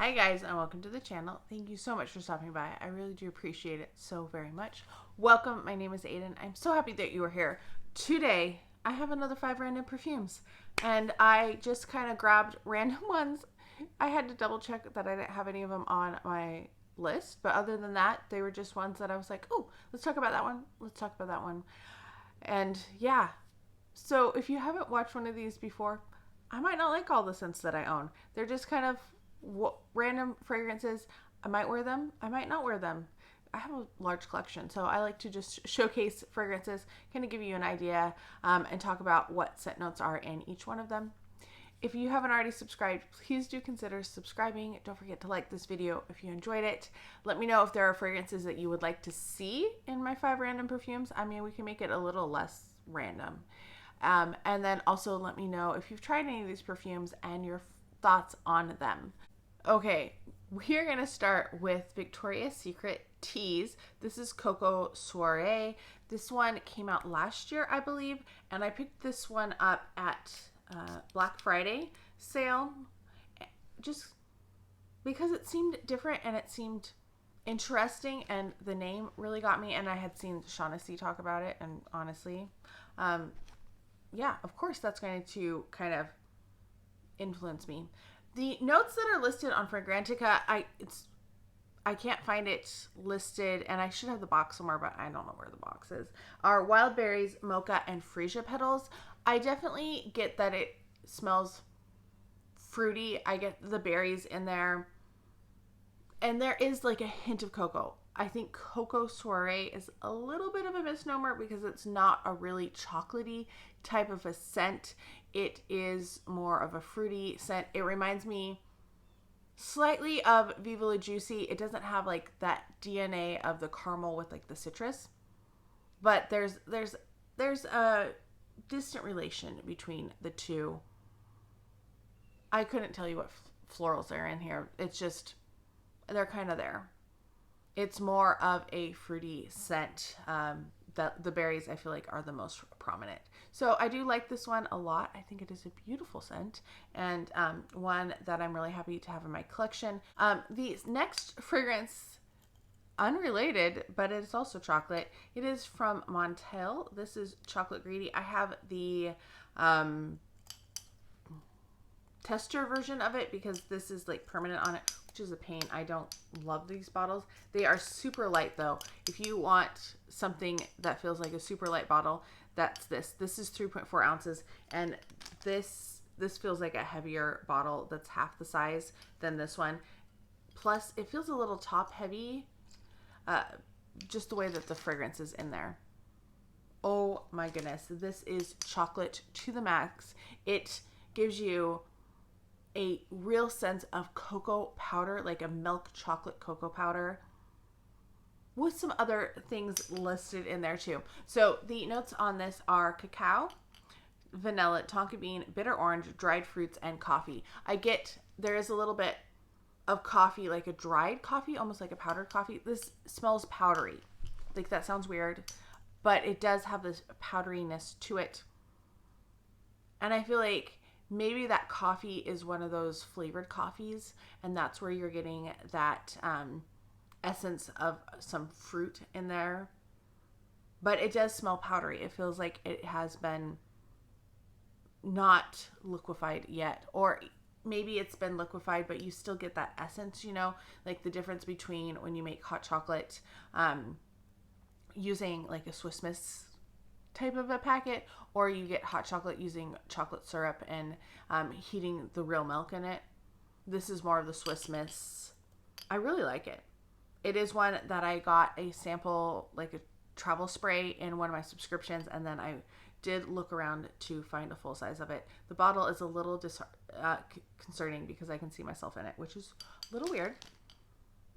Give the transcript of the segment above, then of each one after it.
Hi guys, and welcome to the channel. Thank you so much for stopping by. I really do appreciate it so very much. Welcome, my name is Aiden. I'm so happy that you are here. Today, I have another 5 random perfumes, and I just kind of grabbed random ones. I had to double check that I didn't have any of them on my list, but other than that, they were just ones that I was like, oh, let's talk about that one. Let's talk about that one. And yeah, so if you haven't watched one of these before, I might not like all the scents that I own. They're just kind of random fragrances. I might wear them, I might not wear them. I have a large collection, so I like to just showcase fragrances, kind of give you an idea, and talk about what scent notes are in each one of them. If you haven't already subscribed, please do consider subscribing. Don't forget to like this video if you enjoyed it. Let me know if there are fragrances that you would like to see in my 5 random perfumes. I mean, we can make it a little less random. And then also let me know if you've tried any of these perfumes and your thoughts on them. Okay, we're going to start with Victoria's Secret Tease. This is Cocoa Soiree. This one came out last year, I believe, and I picked this one up at Black Friday sale just because it seemed different and it seemed interesting, and the name really got me, and I had seen Shaughnessy talk about it, and honestly, yeah, of course that's going to kind of influence me. The notes that are listed on Fragrantica, I can't find it listed, and I should have the box somewhere, but I don't know where the box is, are wild berries, mocha, and freesia petals. I definitely get that it smells fruity. I get the berries in there, and there is like a hint of cocoa. I think Cocoa Soiree is a little bit of a misnomer because it's not a really chocolatey type of a scent. It is more of a fruity scent. It reminds me slightly of Viva La Juicy. It doesn't have like that DNA of the caramel with like the citrus, but there's a distant relation between the two. I couldn't tell you what florals are in here. It's just, they're kind of there. It's more of a fruity scent. The berries, I feel like, are the most prominent. So I do like this one a lot. I think it is a beautiful scent, and one that I'm really happy to have in my collection. The next fragrance, unrelated, but it's also chocolate. It is from Montale. This is Chocolate Greedy. I have the tester version of it because this is like permanent on it, which is a pain. I don't love these bottles. They are super light though. If you want something that feels like a super light bottle, that's this. This is 3.4 ounces, and this feels like a heavier bottle that's half the size than this one. Plus, it feels a little top heavy, just the way that the fragrance is in there. Oh my goodness, this is chocolate to the max. It gives you a real sense of cocoa powder, like a milk chocolate cocoa powder, with some other things listed in there too. So the notes on this are cacao, vanilla, tonka bean, bitter orange, dried fruits, and coffee. There is a little bit of coffee, like a dried coffee, almost like a powdered coffee. This smells powdery. Like, that sounds weird, but it does have this powderiness to it. And I feel like maybe that coffee is one of those flavored coffees, and that's where you're getting that essence of some fruit in there. But it does smell powdery. It feels like it has been not liquefied yet, or maybe it's been liquefied, but you still get that essence, you know, like the difference between when you make hot chocolate using like a Swiss Miss type of a packet, or you get hot chocolate using chocolate syrup and heating the real milk in it. This is more of the Swiss Miss. I really like it. It is one that I got a sample, like a travel spray, in one of my subscriptions, and then I did look around to find a full size of it. The bottle is a little concerning because I can see myself in it, which is a little weird.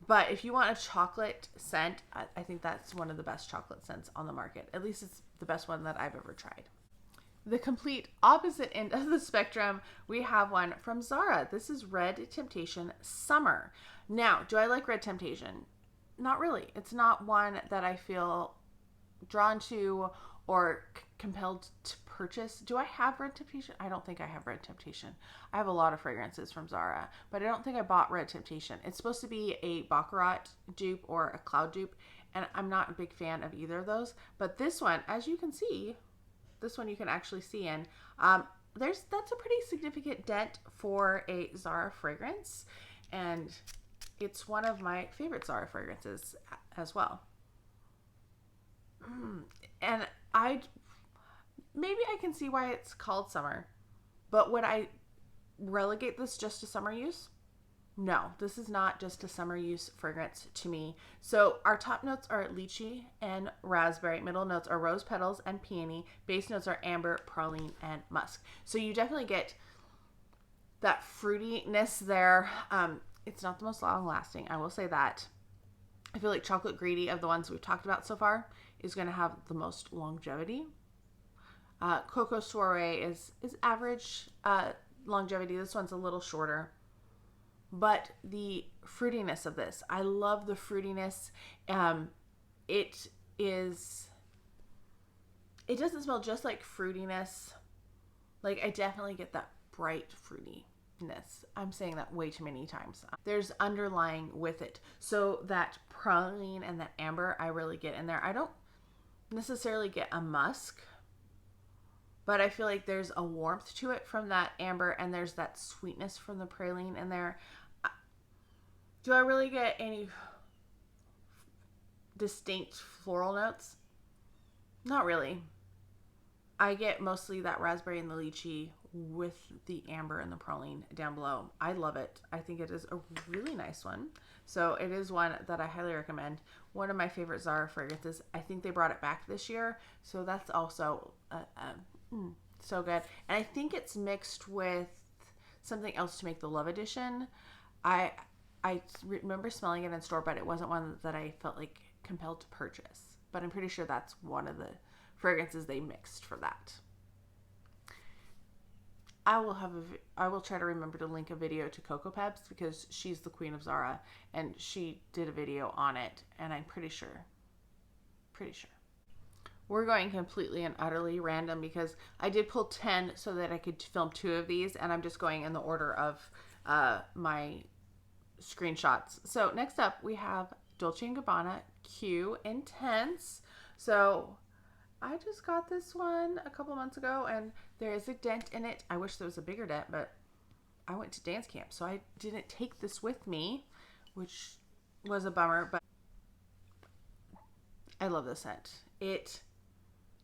But if you want a chocolate scent, I think that's one of the best chocolate scents on the market. At least it's the best one that I've ever tried. The complete opposite end of the spectrum, we have one from Zara. This is Red Temptation Summer. Now, do I like Red Temptation? Not really. It's not one that I feel drawn to or compelled to purchase. Do I have Red Temptation? I don't think I have Red Temptation. I have a lot of fragrances from Zara, but I don't think I bought Red Temptation. It's supposed to be a Baccarat dupe or a Cloud dupe, and I'm not a big fan of either of those. But this one, as you can see, this one you can actually see in, that's a pretty significant dent for a Zara fragrance, and it's one of my favorite Zara fragrances as well. And maybe I can see why it's called summer, but would I relegate this just to summer use? No, this is not just a summer use fragrance to me. So our top notes are lychee and raspberry. Middle notes are rose petals and peony. Base notes are amber, praline, and musk. So you definitely get that fruitiness there. It's not the most long lasting, I will say that. I feel like Chocolate Greedy, of the ones we've talked about so far, is going to have the most longevity. Cocoa Soiree is average longevity. This one's a little shorter. But the fruitiness of this, I love the fruitiness. It doesn't smell just like fruitiness. Like, I definitely get that bright fruitiness. I'm saying that way too many times. There's underlying with it. So that praline and that amber, I really get in there. I don't necessarily get a musk, but I feel like there's a warmth to it from that amber, and there's that sweetness from the praline in there. Do I really get any distinct floral notes? Not really. I get mostly that raspberry and the lychee with the amber and the praline down below. I love it. I think it is a really nice one. So it is one that I highly recommend. One of my favorite Zara fragrances. I think they brought it back this year. So that's also so good. And I think it's mixed with something else to make the Love Edition. I remember smelling it in store, but it wasn't one that I felt like compelled to purchase. But I'm pretty sure that's one of the fragrances they mixed for that. I will try to remember to link a video to Coco Peps, because she's the queen of Zara, and she did a video on it, and I'm pretty sure. We're going completely and utterly random because I did pull 10 so that I could film 2 of these, and I'm just going in the order of my screenshots. So next up we have Dolce Gabbana Q Intense. So I just got this one a couple months ago, and there is a dent in it. I wish there was a bigger dent, but I went to dance camp, so I didn't take this with me, which was a bummer, but I love this scent. It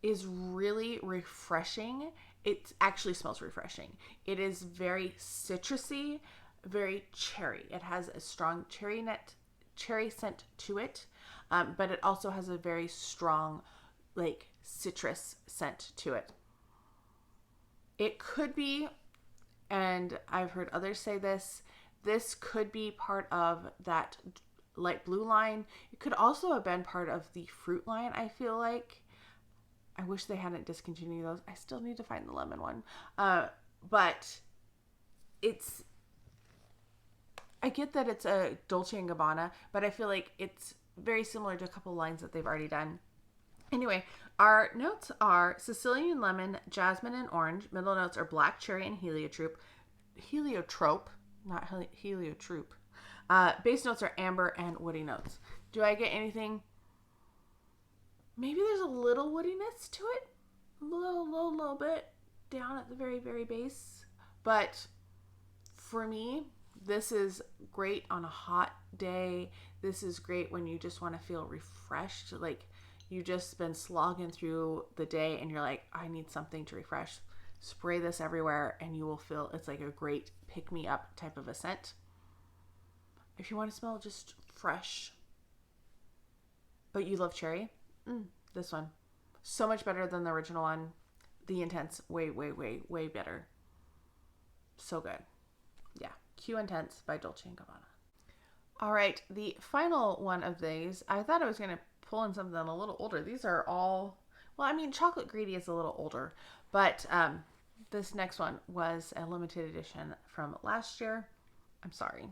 is really refreshing. It actually smells refreshing. It is very citrusy, very cherry. It has a strong cherry scent to it, but it also has a very strong, like, citrus scent to it. It could be, and I've heard others say this could be part of that light blue line. It could also have been part of the fruit line, I feel like. I wish they hadn't discontinued those. I still need to find the lemon one. But I get that it's a Dolce & Gabbana, but I feel like it's very similar to a couple lines that they've already done. Anyway, our notes are Sicilian lemon, jasmine, and orange. Middle notes are black cherry and heliotrope, not heliotrope. Base notes are amber and woody notes. Do I get anything? Maybe there's a little woodiness to it, a little bit down at the very, very base. But for me, this is great on a hot day. This is great when you just want to feel refreshed, like you've just been slogging through the day and you're like, I need something to refresh. Spray this everywhere and you will feel it's like a great pick-me-up type of a scent. If you want to smell just fresh, but you love cherry, this one. So much better than the original one. The Intense, way, way, way, way better. So good. Yeah, Q Intense by Dolce & Gabbana. All right, the final one of these, I thought I was going to pull in something a little older. These are all, well, I mean, Chocolate Greedy is a little older, but this next one was a limited edition from last year. I'm sorry.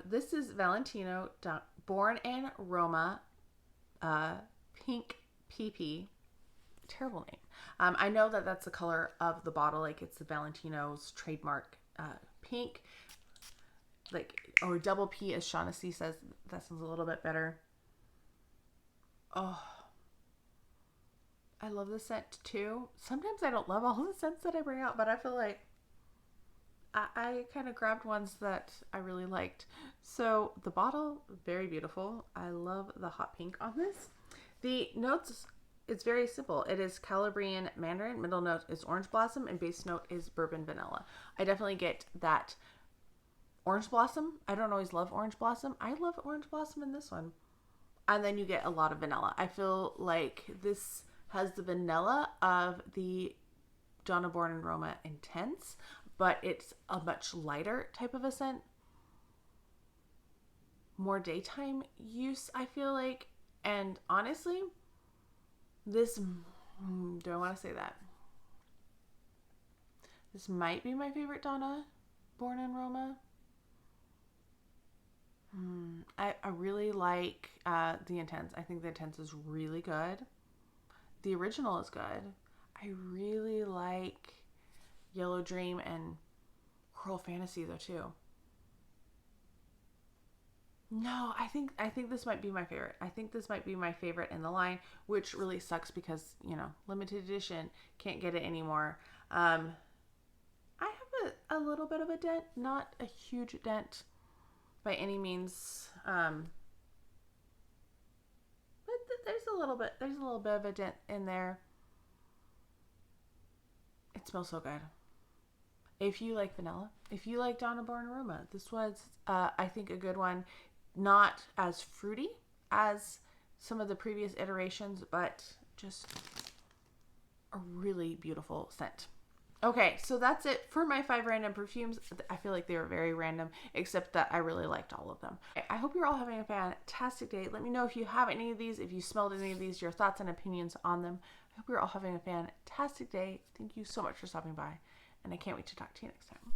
This is Valentino, born in Roma, Pink PP. terrible name. I know that that's the color of the bottle. Like it's the Valentino's trademark pink. Like, or double P as Shaughnessy says. That sounds a little bit better. Oh, I love the scent too. Sometimes I don't love all the scents that I bring out, but I feel like I kind of grabbed ones that I really liked. So the bottle, very beautiful. I love the hot pink on this. The notes, it's very simple. It is Calabrian mandarin. Middle note is orange blossom, and base note is bourbon vanilla. I definitely get that orange blossom. I don't always love orange blossom. I love orange blossom in this one. And then you get a lot of vanilla. I feel like this has the vanilla of the Donna Born in Roma Intense, but it's a much lighter type of a scent. More daytime use, I feel like. And honestly, this, do I want to say that? This might be my favorite Donna Born in Roma. I really like the Intense. I think the Intense is really good. The original is good. I really like Yellow Dream and Coral Fantasy though too. No, I think this might be my favorite. I think this might be my favorite in the line, which really sucks because, you know, limited edition, can't get it anymore. I have a little bit of a dent, not a huge dent by any means. But there's a little bit of a dent in there. It smells so good. If you like vanilla, if you like Donna Born Roma, this was, I think, a good one. Not as fruity as some of the previous iterations, but just a really beautiful scent. Okay, so that's it for my 5 random perfumes. I feel like they were very random, except that I really liked all of them. I hope you're all having a fantastic day. Let me know if you have any of these, if you smelled any of these, your thoughts and opinions on them. I hope you're all having a fantastic day. Thank you so much for stopping by, and I can't wait to talk to you next time.